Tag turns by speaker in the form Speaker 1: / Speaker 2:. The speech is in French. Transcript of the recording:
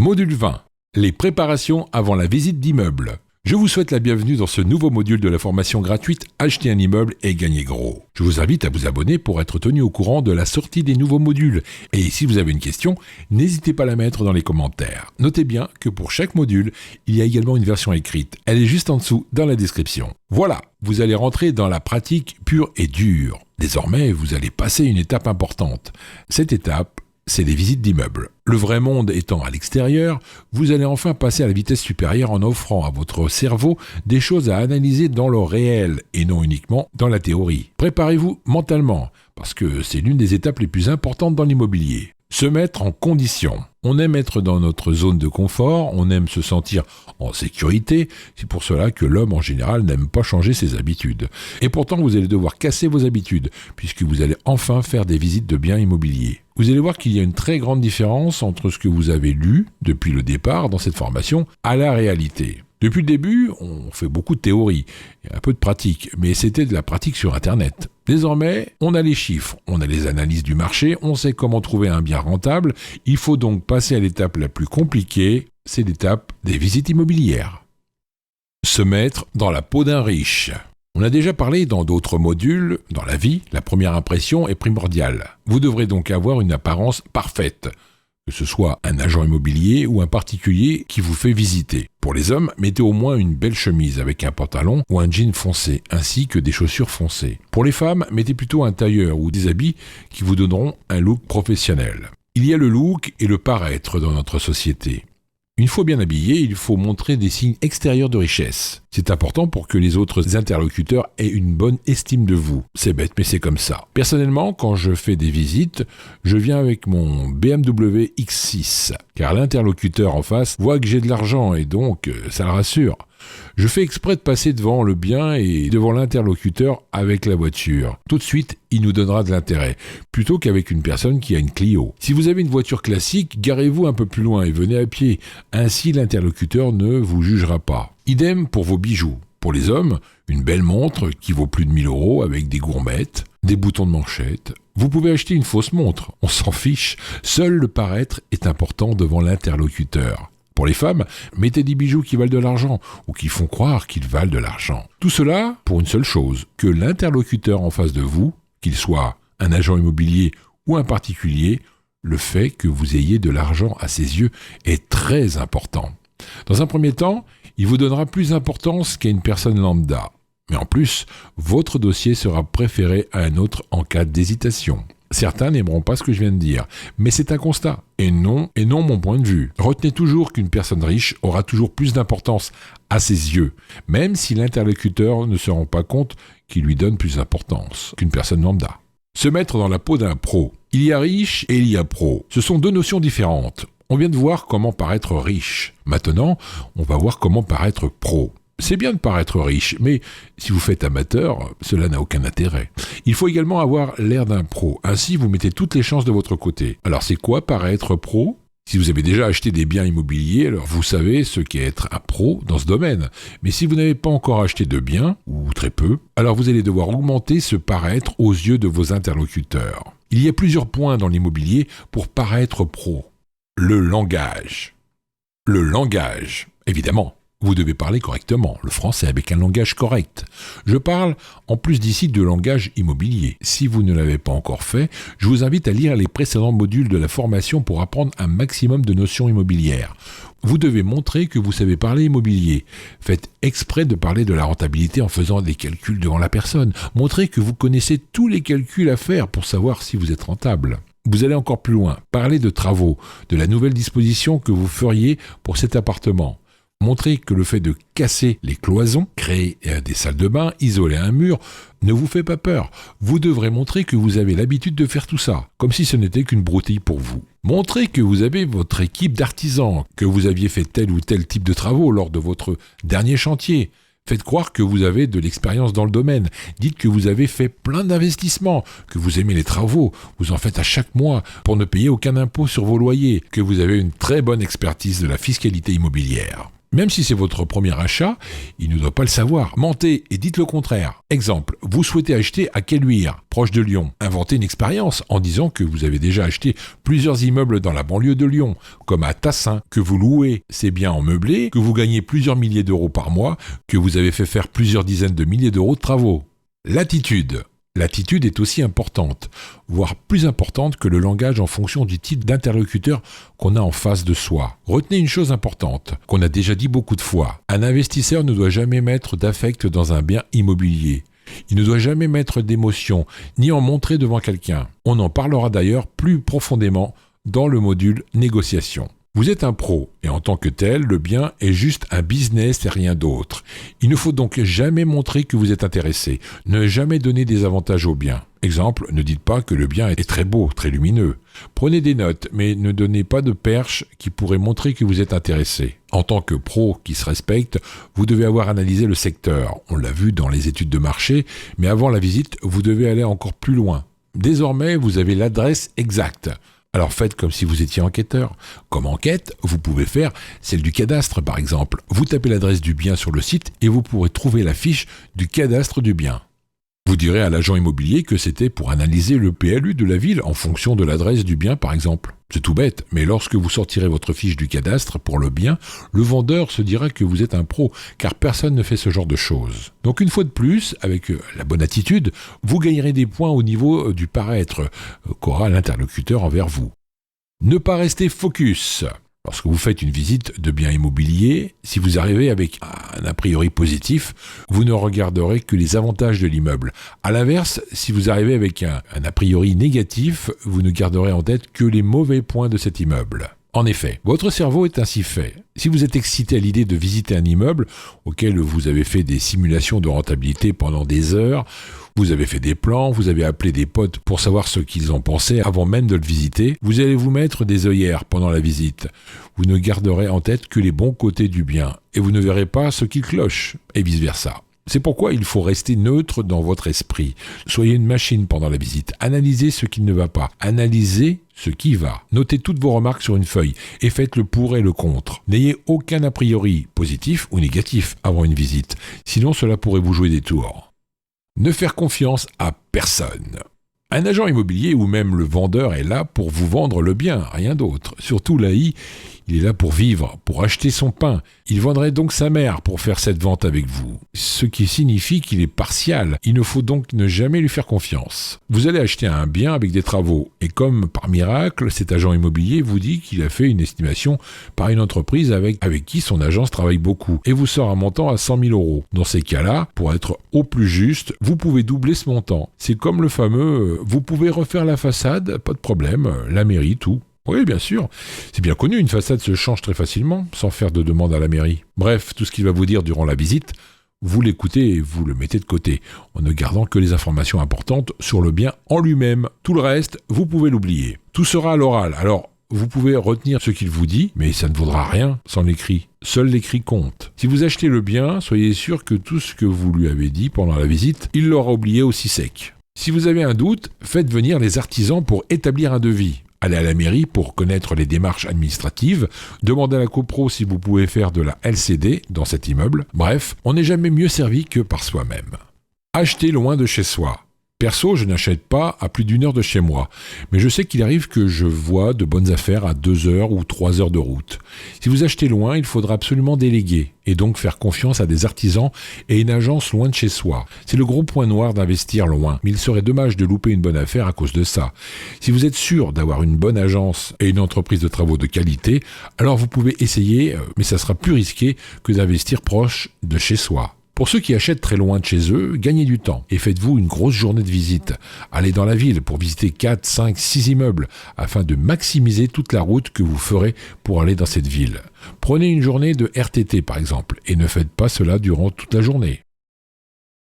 Speaker 1: Module 20. Les préparations avant la visite d'immeuble. Je vous souhaite la bienvenue dans ce nouveau module de la formation gratuite Acheter un immeuble et gagner gros. Je vous invite à vous abonner pour être tenu au courant de la sortie des nouveaux modules. Et si vous avez une question, n'hésitez pas à la mettre dans les commentaires. Notez bien que pour chaque module, il y a également une version écrite. Elle est juste en dessous dans la description. Voilà, vous allez rentrer dans la pratique pure et dure. Désormais, vous allez passer une étape importante. Cette étape, c'est les visites d'immeubles. Le vrai monde étant à l'extérieur, vous allez enfin passer à la vitesse supérieure en offrant à votre cerveau des choses à analyser dans le réel et non uniquement dans la théorie. Préparez-vous mentalement, parce que c'est l'une des étapes les plus importantes dans l'immobilier. Se mettre en condition. On aime être dans notre zone de confort, on aime se sentir en sécurité, c'est pour cela que l'homme en général n'aime pas changer ses habitudes. Et pourtant vous allez devoir casser vos habitudes, puisque vous allez enfin faire des visites de biens immobiliers. Vous allez voir qu'il y a une très grande différence entre ce que vous avez lu depuis le départ dans cette formation à la réalité. Depuis le début, on fait beaucoup de théorie, et un peu de pratique, mais c'était de la pratique sur Internet. Désormais, on a les chiffres, on a les analyses du marché, on sait comment trouver un bien rentable, il faut donc passer à l'étape la plus compliquée, c'est l'étape des visites immobilières. Se mettre dans la peau d'un riche. On a déjà parlé dans d'autres modules, dans la vie, la première impression est primordiale. Vous devrez donc avoir une apparence parfaite, que ce soit un agent immobilier ou un particulier qui vous fait visiter. Pour les hommes, mettez au moins une belle chemise avec un pantalon ou un jean foncé, ainsi que des chaussures foncées. Pour les femmes, mettez plutôt un tailleur ou des habits qui vous donneront un look professionnel. Il y a le look et le paraître dans notre société. Une fois bien habillé, il faut montrer des signes extérieurs de richesse. C'est important pour que les autres interlocuteurs aient une bonne estime de vous. C'est bête, mais c'est comme ça. Personnellement, quand je fais des visites, je viens avec mon BMW X6, car l'interlocuteur en face voit que j'ai de l'argent et donc ça le rassure. Je fais exprès de passer devant le bien et devant l'interlocuteur avec la voiture. Tout de suite, il nous donnera de l'intérêt, plutôt qu'avec une personne qui a une Clio. Si vous avez une voiture classique, garez-vous un peu plus loin et venez à pied. Ainsi, l'interlocuteur ne vous jugera pas. Idem pour vos bijoux. Pour les hommes, une belle montre qui vaut plus de 1000 € avec des gourmettes, des boutons de manchette. Vous pouvez acheter une fausse montre, on s'en fiche. Seul le paraître est important devant l'interlocuteur. Pour les femmes, mettez des bijoux qui valent de l'argent ou qui font croire qu'ils valent de l'argent. Tout cela pour une seule chose, que l'interlocuteur en face de vous, qu'il soit un agent immobilier ou un particulier, le fait que vous ayez de l'argent à ses yeux est très important. Dans un premier temps, il vous donnera plus d'importance qu'à une personne lambda. Mais en plus, votre dossier sera préféré à un autre en cas d'hésitation. Certains n'aimeront pas ce que je viens de dire, mais c'est un constat, et non mon point de vue. Retenez toujours qu'une personne riche aura toujours plus d'importance à ses yeux, même si l'interlocuteur ne se rend pas compte qu'il lui donne plus d'importance qu'une personne lambda. Se mettre dans la peau d'un pro. Il y a riche et il y a pro. Ce sont deux notions différentes. On vient de voir comment paraître riche. Maintenant, on va voir comment paraître pro. C'est bien de paraître riche, mais si vous faites amateur, cela n'a aucun intérêt. Il faut également avoir l'air d'un pro, ainsi vous mettez toutes les chances de votre côté. Alors c'est quoi paraître pro ? Si vous avez déjà acheté des biens immobiliers, alors vous savez ce qu'est être un pro dans ce domaine. Mais si vous n'avez pas encore acheté de biens, ou très peu, alors vous allez devoir augmenter ce paraître aux yeux de vos interlocuteurs. Il y a plusieurs points dans l'immobilier pour paraître pro. Le langage. Le langage, évidemment. Vous devez parler correctement, le français avec un langage correct. Je parle en plus d'ici de langage immobilier. Si vous ne l'avez pas encore fait, je vous invite à lire les précédents modules de la formation pour apprendre un maximum de notions immobilières. Vous devez montrer que vous savez parler immobilier. Faites exprès de parler de la rentabilité en faisant des calculs devant la personne. Montrez que vous connaissez tous les calculs à faire pour savoir si vous êtes rentable. Vous allez encore plus loin. Parlez de travaux, de la nouvelle disposition que vous feriez pour cet appartement. Montrez que le fait de casser les cloisons, créer des salles de bain, isoler un mur, ne vous fait pas peur. Vous devrez montrer que vous avez l'habitude de faire tout ça, comme si ce n'était qu'une broutille pour vous. Montrez que vous avez votre équipe d'artisans, que vous aviez fait tel ou tel type de travaux lors de votre dernier chantier. Faites croire que vous avez de l'expérience dans le domaine. Dites que vous avez fait plein d'investissements, que vous aimez les travaux, vous en faites à chaque mois pour ne payer aucun impôt sur vos loyers, que vous avez une très bonne expertise de la fiscalité immobilière. Même si c'est votre premier achat, il ne doit pas le savoir. Mentez et dites le contraire. Exemple, vous souhaitez acheter à Caluire, proche de Lyon. Inventez une expérience en disant que vous avez déjà acheté plusieurs immeubles dans la banlieue de Lyon, comme à Tassin, que vous louez ces biens en meublé, que vous gagnez plusieurs milliers d'euros par mois, que vous avez fait faire plusieurs dizaines de milliers d'euros de travaux. L'attitude. L'attitude est aussi importante, voire plus importante que le langage en fonction du type d'interlocuteur qu'on a en face de soi. Retenez une chose importante, qu'on a déjà dit beaucoup de fois. Un investisseur ne doit jamais mettre d'affect dans un bien immobilier. Il ne doit jamais mettre d'émotion, ni en montrer devant quelqu'un. On en parlera d'ailleurs plus profondément dans le module négociation. Vous êtes un pro, et en tant que tel, le bien est juste un business et rien d'autre. Il ne faut donc jamais montrer que vous êtes intéressé, ne jamais donner des avantages au bien. Exemple, ne dites pas que le bien est très beau, très lumineux. Prenez des notes, mais ne donnez pas de perches qui pourraient montrer que vous êtes intéressé. En tant que pro qui se respecte, vous devez avoir analysé le secteur. On l'a vu dans les études de marché, mais avant la visite, vous devez aller encore plus loin. Désormais, vous avez l'adresse exacte. Alors faites comme si vous étiez enquêteur. Comme enquête, vous pouvez faire celle du cadastre par exemple. Vous tapez l'adresse du bien sur le site et vous pourrez trouver la fiche du cadastre du bien. Vous direz à l'agent immobilier que c'était pour analyser le PLU de la ville en fonction de l'adresse du bien par exemple. C'est tout bête, mais lorsque vous sortirez votre fiche du cadastre pour le bien, le vendeur se dira que vous êtes un pro, car personne ne fait ce genre de choses. Donc une fois de plus, avec la bonne attitude, vous gagnerez des points au niveau du paraître qu'aura l'interlocuteur envers vous. Ne pas rester focus. Lorsque vous faites une visite de biens immobiliers, si vous arrivez avec un a priori positif, vous ne regarderez que les avantages de l'immeuble. À l'inverse, si vous arrivez avec un a priori négatif, vous ne garderez en tête que les mauvais points de cet immeuble. En effet, votre cerveau est ainsi fait. Si vous êtes excité à l'idée de visiter un immeuble auquel vous avez fait des simulations de rentabilité pendant des heures, vous avez fait des plans, vous avez appelé des potes pour savoir ce qu'ils en pensaient avant même de le visiter, vous allez vous mettre des œillères pendant la visite. Vous ne garderez en tête que les bons côtés du bien et vous ne verrez pas ce qui cloche, et vice-versa. C'est pourquoi il faut rester neutre dans votre esprit. Soyez une machine pendant la visite. Analysez ce qui ne va pas. Analysez ce qui va. Notez toutes vos remarques sur une feuille et faites le pour et le contre. N'ayez aucun a priori, positif ou négatif, avant une visite. Sinon, cela pourrait vous jouer des tours. Ne faire confiance à personne. Un agent immobilier ou même le vendeur est là pour vous vendre le bien, rien d'autre. Surtout l'AI, il est là pour vivre, pour acheter son pain. Il vendrait donc sa mère pour faire cette vente avec vous. Ce qui signifie qu'il est partial. Il ne faut donc ne jamais lui faire confiance. Vous allez acheter un bien avec des travaux. Et comme par miracle, cet agent immobilier vous dit qu'il a fait une estimation par une entreprise avec qui son agence travaille beaucoup. Et vous sort un montant à 100 000 euros. Dans ces cas-là, pour être au plus juste, vous pouvez doubler ce montant. C'est comme le fameux « vous pouvez refaire la façade, pas de problème, la mairie, tout ». Oui, bien sûr. C'est bien connu, une façade se change très facilement, sans faire de demande à la mairie. Bref, tout ce qu'il va vous dire durant la visite, vous l'écoutez et vous le mettez de côté, en ne gardant que les informations importantes sur le bien en lui-même. Tout le reste, vous pouvez l'oublier. Tout sera à l'oral, alors vous pouvez retenir ce qu'il vous dit, mais ça ne vaudra rien sans l'écrit. Seul l'écrit compte. Si vous achetez le bien, soyez sûr que tout ce que vous lui avez dit pendant la visite, il l'aura oublié aussi sec. Si vous avez un doute, faites venir les artisans pour établir un devis. Allez à la mairie pour connaître les démarches administratives, demandez à la copro si vous pouvez faire de la LCD dans cet immeuble. Bref, on n'est jamais mieux servi que par soi-même. Achetez loin de chez soi. Perso, je n'achète pas à plus d'1 heure de chez moi, mais je sais qu'il arrive que je vois de bonnes affaires à 2 heures ou 3 heures de route. Si vous achetez loin, il faudra absolument déléguer, et donc faire confiance à des artisans et une agence loin de chez soi. C'est le gros point noir d'investir loin, mais il serait dommage de louper une bonne affaire à cause de ça. Si vous êtes sûr d'avoir une bonne agence et une entreprise de travaux de qualité, alors vous pouvez essayer, mais ça sera plus risqué que d'investir proche de chez soi. Pour ceux qui achètent très loin de chez eux, gagnez du temps et faites-vous une grosse journée de visite. Allez dans la ville pour visiter 4, 5, 6 immeubles afin de maximiser toute la route que vous ferez pour aller dans cette ville. Prenez une journée de RTT par exemple et ne faites pas cela durant toute la journée.